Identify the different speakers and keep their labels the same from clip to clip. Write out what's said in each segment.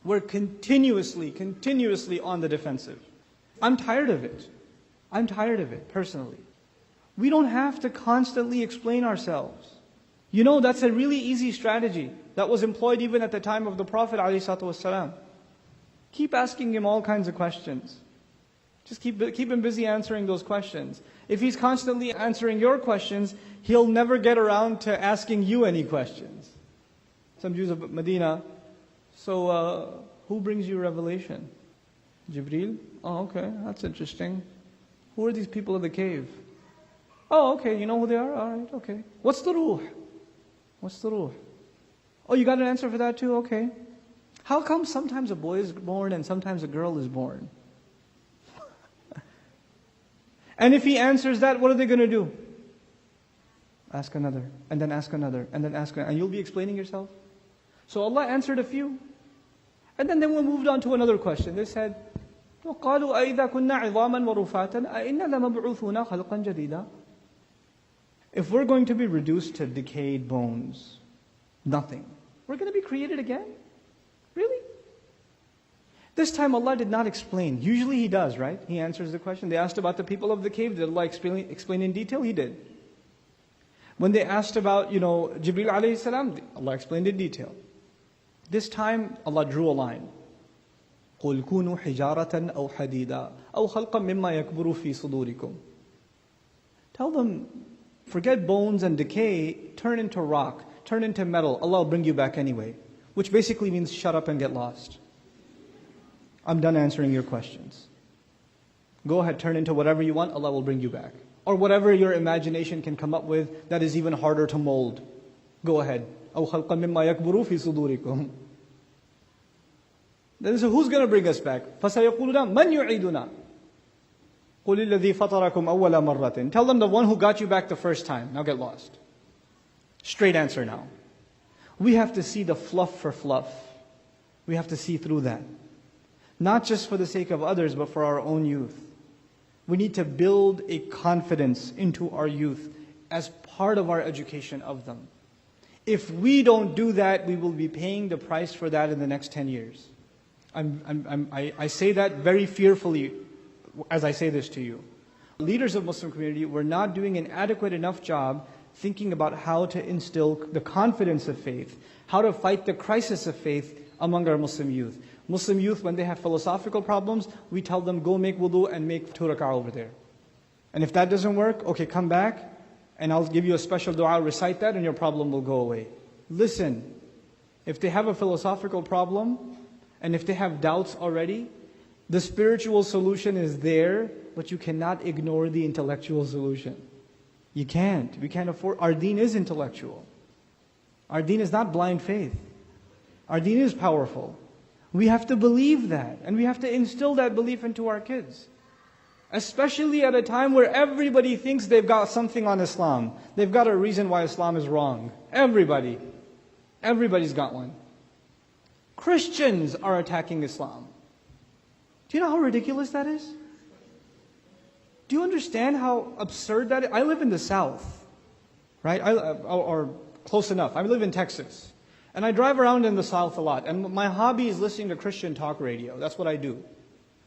Speaker 1: We're continuously on the defensive. I'm tired of it. I'm tired of it, personally. We don't have to constantly explain ourselves. You know, that's a really easy strategy that was employed even at the time of the Prophet ﷺ. Keep asking him all kinds of questions. Just keep him busy answering those questions. If he's constantly answering your questions, he'll never get around to asking you any questions. Some Jews of Medina, so who brings you revelation? Jibreel? Oh, okay, that's interesting. Who are these people of the cave? Oh, okay, you know who they are? All right, okay. What's the ruh? What's the ruh? Oh, you got an answer for that too? Okay. How come sometimes a boy is born and sometimes a girl is born? And if he answers that, what are they going to do? Ask another, and then ask another, and then ask another. And you'll be explaining yourself. So Allah answered a few. And then we moved on to another question. They said, وَقَالُوا أَإِذَا كُنَّا عِظَامًا وَرُفَاتًا أَإِنَّا لَمَبْعُوثُونَ خَلْقًا جَدِيدًا. If we're going to be reduced to decayed bones, nothing, we're going to be created again? Really? This time Allah did not explain. Usually He does, right? He answers the question. They asked about the people of the cave. Did Allah explain in detail? He did. When they asked about, Jibreel alayhi salam, Allah explained in detail. This time Allah drew a line. قُلْ كُونُوا حِجَارَةً أَوْ حَدِيدًا أَوْ خَلْقًا مِمَّا يَكْبُرُ فِي صُدُورِكُمْ. Tell them, forget bones and decay, turn into rock, turn into metal. Allah will bring you back anyway. Which basically means shut up and get lost. I'm done answering your questions. Go ahead, turn into whatever you want, Allah will bring you back. Or whatever your imagination can come up with that is even harder to mold. Go ahead. أَوْ خَلْقًا مِمَّا يَكْبُرُ فِي صُدُورِكُمْ. Then so who's going to bring us back? فَسَيَقُولُونَ مَنْ يُعِيدُنَا قُلِ الَّذِي فَطَرَكُمْ أَوَّلَ مَرَّةٍ. Tell them the one who got you back the first time. Now get lost. Straight answer now. We have to see the fluff for fluff. We have to see through that. Not just for the sake of others, but for our own youth. We need to build a confidence into our youth as part of our education of them. If we don't do that, we will be paying the price for that in the next 10 years. I say that very fearfully as I say this to you. Leaders of Muslim community, we're not doing an adequate enough job thinking about how to instill the confidence of faith, how to fight the crisis of faith among our Muslim youth. Muslim youth, when they have philosophical problems, we tell them, go make wudu and make 2 rak'ah over there. And if that doesn't work, okay, come back and I'll give you a special dua, recite that and your problem will go away. Listen, if they have a philosophical problem and if they have doubts already, the spiritual solution is there, but you cannot ignore the intellectual solution. You can't. We can't afford. Our deen is intellectual. Our deen is not blind faith. Our deen is powerful. We have to believe that, and we have to instill that belief into our kids. Especially at a time where everybody thinks they've got something on Islam. They've got a reason why Islam is wrong. Everybody. Everybody's got one. Christians are attacking Islam. Do you know how ridiculous that is? Do you understand how absurd that is? I live in the South, right? Or close enough. I live in Texas. And I drive around in the South a lot. And my hobby is listening to Christian talk radio. That's what I do.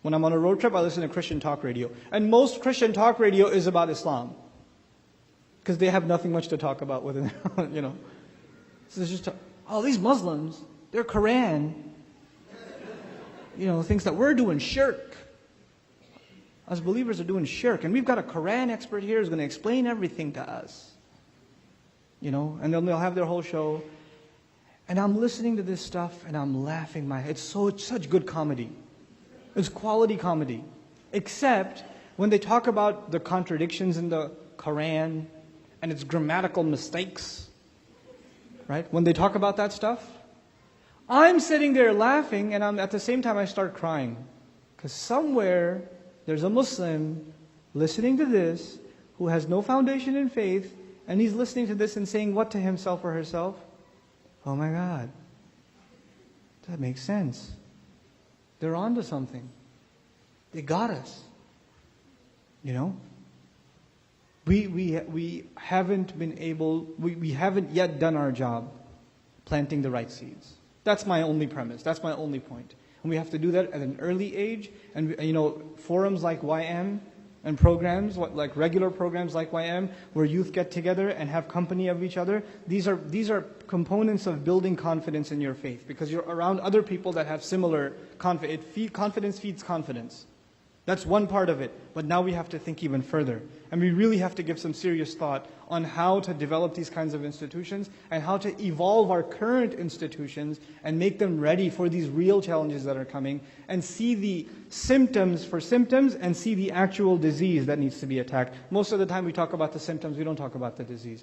Speaker 1: When I'm on a road trip, I listen to Christian talk radio. And most Christian talk radio is about Islam. Because they have nothing much to talk about within, So it's just, these Muslims, their Quran, thinks that we're doing shirk. Us believers are doing shirk. And we've got a Quran expert here who's going to explain everything to us. And then they'll have their whole show. And I'm listening to this stuff and I'm laughing it's such good comedy. It's quality comedy. Except when they talk about the contradictions in the Quran and its grammatical mistakes, right? When they talk about that stuff, I'm sitting there laughing and at the same time I start crying. Because somewhere there's a Muslim listening to this who has no foundation in faith, and he's listening to this and saying what to himself or herself? Oh my God, that makes sense. They're onto something. They got us. We haven't been able, we haven't yet done our job planting the right seeds. That's my only premise. That's my only point. And we have to do that at an early age. And forums like YM and programs, like regular programs like YM, where youth get together and have company of each other, these are components of building confidence in your faith, because you're around other people that have similar confidence. Confidence feeds confidence. That's one part of it. But now we have to think even further. And we really have to give some serious thought on how to develop these kinds of institutions and how to evolve our current institutions and make them ready for these real challenges that are coming, and see the symptoms for symptoms and see the actual disease that needs to be attacked. Most of the time we talk about the symptoms, we don't talk about the disease.